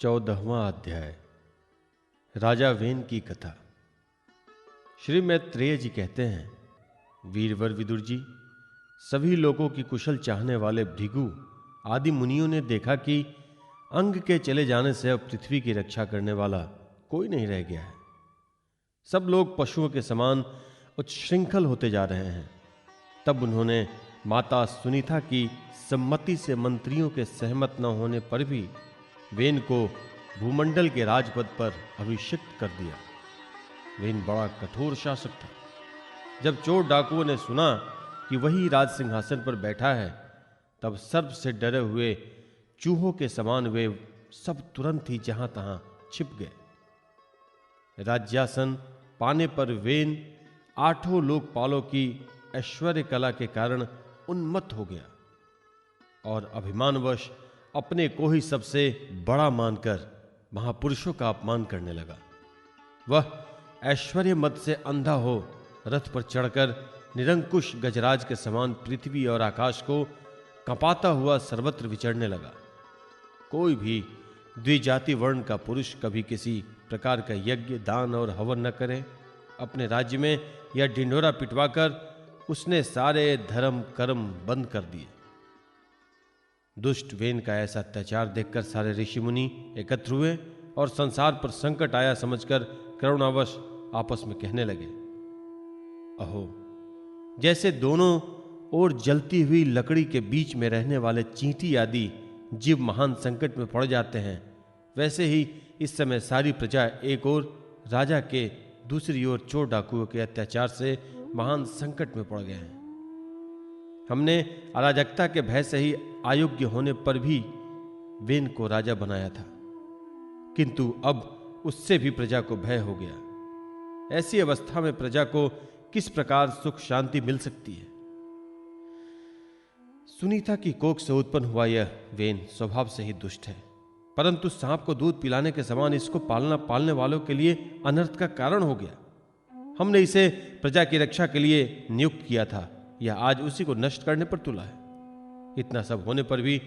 14वां अध्याय। राजा वेन की कथा। श्री मैत्रेय जी कहते हैं, वीरवर विदुर जी, सभी लोगों की कुशल चाहने वाले भृगु आदि मुनियों ने देखा कि अंग के चले जाने से अब पृथ्वी की रक्षा करने वाला कोई नहीं रह गया है। सब लोग पशुओं के समान उच्छृंखल होते जा रहे हैं। तब उन्होंने माता सुनीता की सम्मति से मंत्रियों के सहमत न होने पर भी वेन को भूमंडल के राजपद पर अभिषिक्त कर दिया। वेन बड़ा कठोर शासक था। जब चोर डाकुओं ने सुना कि वही राज सिंहासन पर बैठा है, तब सर्प से डरे हुए चूहों के समान वे सब तुरंत ही जहां तहां छिप गए। राज्यासन पाने पर वेन 8 लोकपालों की ऐश्वर्य कला के कारण उन्मत्त हो गया और अभिमानवश अपने को ही सबसे बड़ा मानकर महापुरुषों का अपमान करने लगा। वह ऐश्वर्य मद से अंधा हो रथ पर चढ़कर निरंकुश गजराज के समान पृथ्वी और आकाश को कंपाता हुआ सर्वत्र विचरने लगा। कोई भी द्विजाति वर्ण का पुरुष कभी किसी प्रकार का यज्ञ, दान और हवन न करे। अपने राज्य में यह ढिंढोरा पिटवाकर उसने सारे धर्म कर्म बंद कर दिए। दुष्ट वेन का ऐसा अत्याचार देखकर सारे ऋषि मुनि एकत्र हुए और संसार पर संकट आया समझकर करुणावश आपस में कहने लगे, अहो, जैसे दोनों ओर जलती हुई लकड़ी के बीच में रहने वाले चींटी आदि जीव महान संकट में पड़ जाते हैं, वैसे ही इस समय सारी प्रजा एक ओर, राजा के दूसरी ओर चोर डाकुओं के अत्याचार से महान संकट में पड़ गए हैं। हमने अराजकता के भय से ही अयोग्य होने पर भी वेन को राजा बनाया था, किंतु अब उससे भी प्रजा को भय हो गया। ऐसी अवस्था में प्रजा को किस प्रकार सुख शांति मिल सकती है? सुनीता की कोख से उत्पन्न हुआ यह वेन स्वभाव से ही दुष्ट है, परंतु सांप को दूध पिलाने के समान इसको पालने वालों के लिए अनर्थ का कारण हो गया। हमने इसे प्रजा की रक्षा के लिए नियुक्त किया था, यह आज उसी को नष्ट करने पर तुला है। इतना सब होने पर भी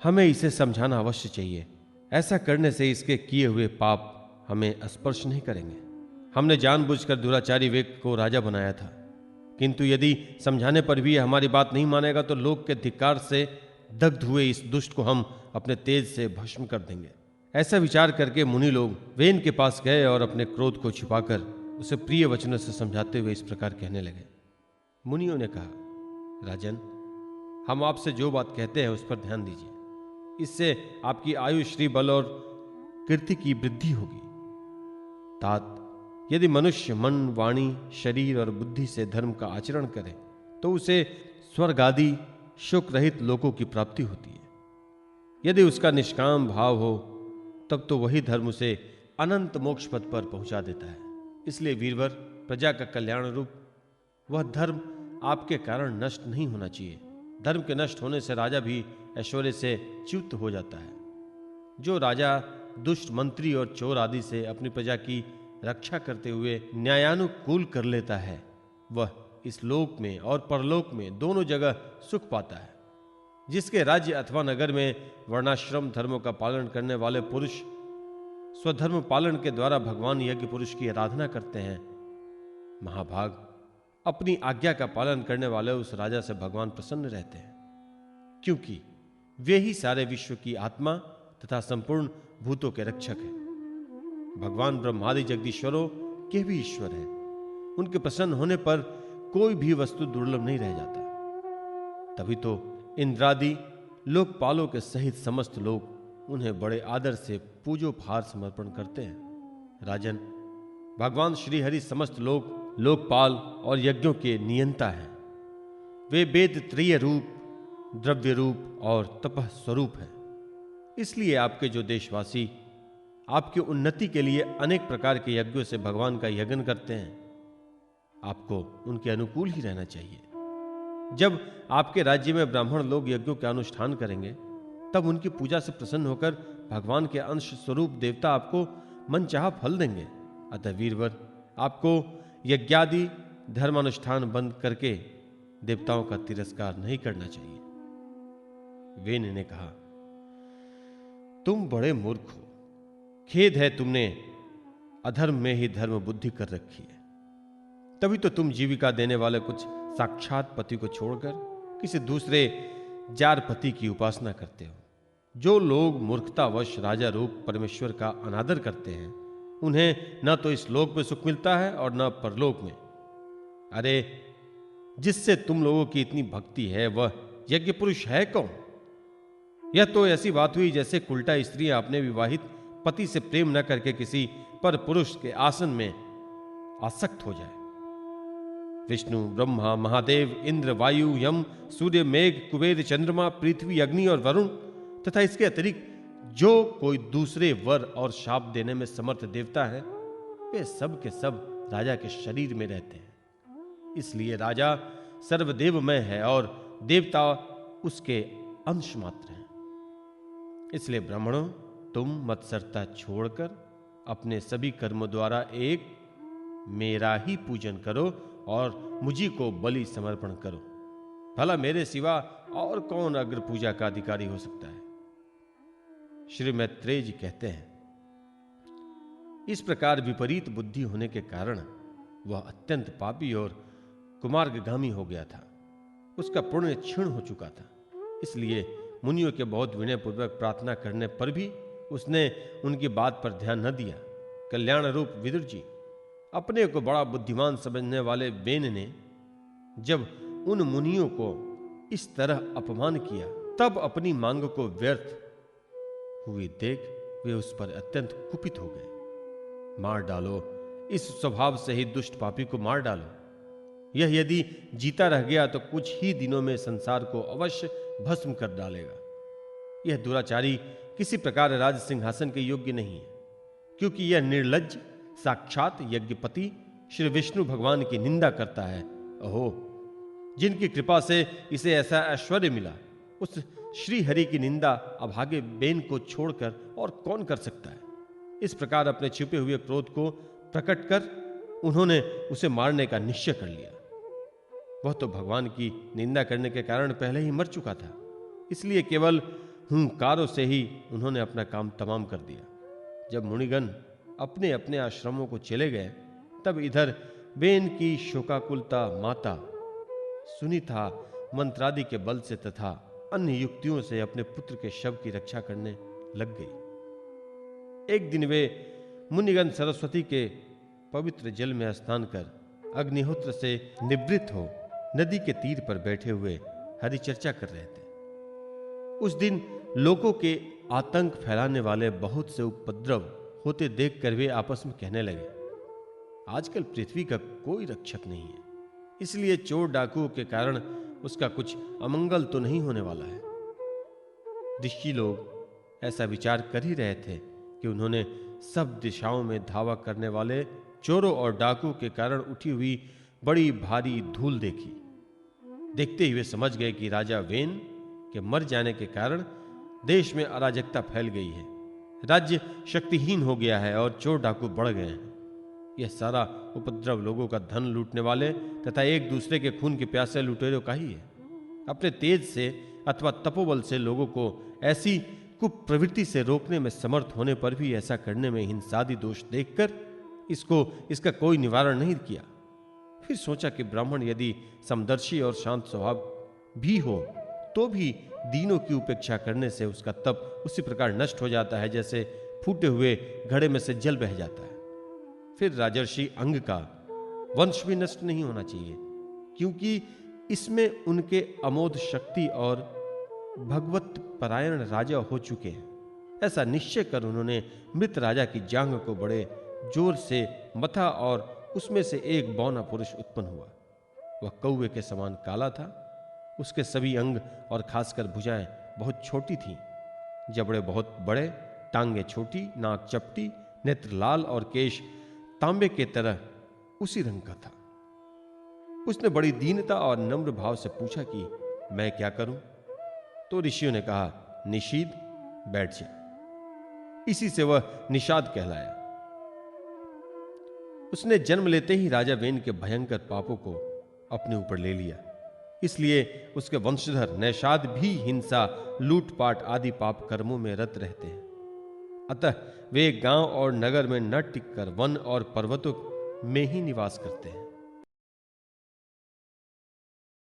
हमें इसे समझाना अवश्य चाहिए। ऐसा करने से इसके किए हुए पाप हमें स्पर्श नहीं करेंगे। हमने जानबूझकर दुराचारी वेग को राजा बनाया था, किंतु यदि समझाने पर भी हमारी बात नहीं मानेगा तो लोक के धिक्कार से दग्ध हुए इस दुष्ट को हम अपने तेज से भस्म कर देंगे। ऐसा विचार करके मुनि लोग वेन के पास गए और अपने क्रोध को छिपाकर उसे प्रिय वचनों से समझाते हुए इस प्रकार कहने लगे। मुनियों ने कहा, राजन, हम आपसे जो बात कहते हैं उस पर ध्यान दीजिए। इससे आपकी आयु, श्री बल और कीर्ति की वृद्धि होगी। तात, यदि मनुष्य मन, वाणी, शरीर और बुद्धि से धर्म का आचरण करे तो उसे स्वर्ग आदि शोक रहित लोकों की प्राप्ति होती है। यदि उसका निष्काम भाव हो तब तो वही धर्म उसे अनंत मोक्ष पद पर पहुंचा देता है। इसलिए वीरवर, प्रजा का कल्याण रूप वह धर्म आपके कारण नष्ट नहीं होना चाहिए। धर्म के नष्ट होने से राजा भी ऐश्वर्य से च्युत हो जाता है। जो राजा दुष्ट मंत्री और चोर आदि से अपनी प्रजा की रक्षा करते हुए न्यायानुकूल कर लेता है, वह इस लोक में और परलोक में दोनों जगह सुख पाता है। जिसके राज्य अथवा नगर में वर्णाश्रम धर्मों का पालन करने वाले पुरुष स्वधर्म पालन के द्वारा भगवान यज्ञ पुरुष की आराधना करते हैं, महाभाग, अपनी आज्ञा का पालन करने वाले उस राजा से भगवान प्रसन्न रहते हैं, क्योंकि वे ही सारे विश्व की आत्मा तथा संपूर्ण भूतों के रक्षक हैं। भगवान ब्रह्मादि जगदीश्वरों के भी ईश्वर हैं। उनके प्रसन्न होने पर कोई भी वस्तु दुर्लभ नहीं रह जाता। तभी तो इंद्रादि लोकपालों के सहित समस्त लोग उन्हें बड़े आदर से पूजो भार समर्पण करते हैं। राजन, भगवान श्री हरि समस्त लोकपाल और यज्ञों के नियंता हैं। वे वेद त्रय रूप, द्रव्य रूप और तपः स्वरूप हैं। इसलिए आपके जो देशवासी आपकी उन्नति के लिए अनेक प्रकार के यज्ञों से भगवान का यज्ञ करते हैं, आपको उनके अनुकूल ही रहना चाहिए। जब आपके राज्य में ब्राह्मण लोग यज्ञों का अनुष्ठान करेंगे, तब उनकी पूजा से प्रसन्न होकर भगवान के अंश स्वरूप देवता आपको मनचाहा फल देंगे। अतः वीरवर, आपको यज्ञादि धर्मानुष्ठान बंद करके देवताओं का तिरस्कार नहीं करना चाहिए। वेन ने कहा, तुम बड़े मूर्ख हो। खेद है, तुमने अधर्म में ही धर्म बुद्धि कर रखी है। तभी तो तुम जीविका देने वाले कुछ साक्षात पति को छोड़कर किसी दूसरे जार पति की उपासना करते हो। जो लोग मूर्खतावश राजा रूप परमेश्वर का अनादर करते हैं, उन्हें न तो इस लोक में सुख मिलता है और न परलोक में। अरे, जिससे तुम लोगों की इतनी भक्ति है वह यज्ञ पुरुष है कौन? यह तो ऐसी बात हुई जैसे उल्टा स्त्री अपने विवाहित पति से प्रेम न करके किसी पर पुरुष के आसन में आसक्त हो जाए। विष्णु, ब्रह्मा, महादेव, इंद्र, वायु, यम, सूर्य, मेघ, कुबेर, चंद्रमा, पृथ्वी, अग्नि और वरुण तथा इसके अतिरिक्त जो कोई दूसरे वर और शाप देने में समर्थ देवता है, वे सब के सब राजा के शरीर में रहते हैं। इसलिए राजा सर्वदेवमय है और देवता उसके अंश मात्र हैं। इसलिए ब्राह्मणों, तुम मत्सरता छोड़कर अपने सभी कर्मों द्वारा एक मेरा ही पूजन करो और मुझी को बलि समर्पण करो। भला मेरे सिवा और कौन अग्र पूजा का अधिकारी हो सकता है? श्री मैत्रेय जी कहते हैं, इस प्रकार विपरीत बुद्धि होने के कारण वह अत्यंत पापी और कुमार्गगामी हो गया था। उसका पुण्य क्षीण हो चुका था। इसलिए मुनियों के बहुत विनयपूर्वक प्रार्थना करने पर भी उसने उनकी बात पर ध्यान न दिया। कल्याण रूप विदुर जी, अपने को बड़ा बुद्धिमान समझने वाले वेन ने जब उन मुनियों को इस तरह अपमान किया, तब अपनी मांग को व्यर्थ हुई देख वे उस पर अत्यंत कुपित हो गए। मार डालो, इस स्वभाव से ही दुष्ट पापी को मार डालो। यह यदि जीता रह गया तो कुछ ही दिनों में संसार को अवश्य भस्म कर डालेगा। यह दुराचारी किसी प्रकार राज सिंहासन के योग्य नहीं है, क्योंकि यह निर्लज्ज साक्षात यज्ञपति श्री विष्णु भगवान की निंदा करता है। अहो, जिनकी कृपा से इसे ऐसा ऐश्वर्य मिला, उस श्री हरि की निंदा अभागे बेन को छोड़कर और कौन कर सकता है? इस प्रकार अपने छिपे हुए क्रोध को प्रकट कर उन्होंने उसे मारने का निश्चय कर लिया। वह तो भगवान की निंदा करने के कारण पहले ही मर चुका था। इसलिए केवल हुंकारों से ही उन्होंने अपना काम तमाम कर दिया। जब मुनिगण अपने अपने आश्रमों को चले गए, तब इधर बेन की शोकाकुलता माता सुनीता मंत्रादि के बल से तथा अन्य युक्तियों से अपने पुत्र के शव की रक्षा करने लग गई। एक दिन वे मुनिगण सरस्वती के पवित्र जल में स्नान कर अग्निहोत्र से निवृत्त हो नदी के तीर पर बैठे हुए हरि चर्चा कर रहे थे। उस दिन लोगों के आतंक फैलाने वाले बहुत से उपद्रव होते देखकर वे आपस में कहने लगे, आजकल पृथ्वी का कोई रक्षक नहीं है, इसलिए चोर डाकुओं के कारण उसका कुछ अमंगल तो नहीं होने वाला है। ऋषि लोग ऐसा विचार कर ही रहे थे कि उन्होंने सब दिशाओं में धावा करने वाले चोरों और डाकुओं के कारण उठी हुई बड़ी भारी धूल देखी। देखते ही वे समझ गए कि राजा वेन के मर जाने के कारण देश में अराजकता फैल गई है, राज्य शक्तिहीन हो गया है और चोर डाकू बढ़ गए हैं। यह सारा उपद्रव लोगों का धन लूटने वाले तथा एक दूसरे के खून के प्यासे लुटेरों का ही है। अपने तेज से अथवा तपोबल से लोगों को ऐसी कुप्रवृत्ति से रोकने में समर्थ होने पर भी ऐसा करने में हिंसादि दोष देखकर इसका कोई निवारण नहीं किया। फिर सोचा कि ब्राह्मण यदि समदर्शी और शांत स्वभाव भी हो तो भी दीनों की उपेक्षा करने से उसका तप उसी प्रकार नष्ट हो जाता है जैसे फूटे हुए घड़े में से जल बह जाता है। फिर राजर्षि अंग का वंश भी नष्ट नहीं होना चाहिए, क्योंकि इसमें उनके अमोघ शक्ति और भगवत परायण राजा हो चुके हैं। ऐसा निश्चय कर उन्होंने मृत राजा की जांघ को बड़े जोर से मथा और उसमें से एक बौना पुरुष उत्पन्न हुआ। वह कौवे के समान काला था। उसके सभी अंग और खासकर भुजाएं बहुत छोटी थीं, जबड़े बहुत बड़े, टांगे छोटी, नाक चपटी, नेत्र लाल और केश तांबे के तरह उसी रंग का था। उसने बड़ी दीनता और नम्र भाव से पूछा कि मैं क्या करूं? तो ऋषियों ने कहा, निषीद, बैठ जा। इसी से वह निषाद कहलाया। उसने जन्म लेते ही राजा वेन के भयंकर पापों को अपने ऊपर ले लिया। इसलिए उसके वंशधर नैषाद भी हिंसा, लूटपाट आदि पाप कर्मों में रत रहते हैं। अतः वे गांव और नगर में न टिककर वन और पर्वतों में ही निवास करते हैं।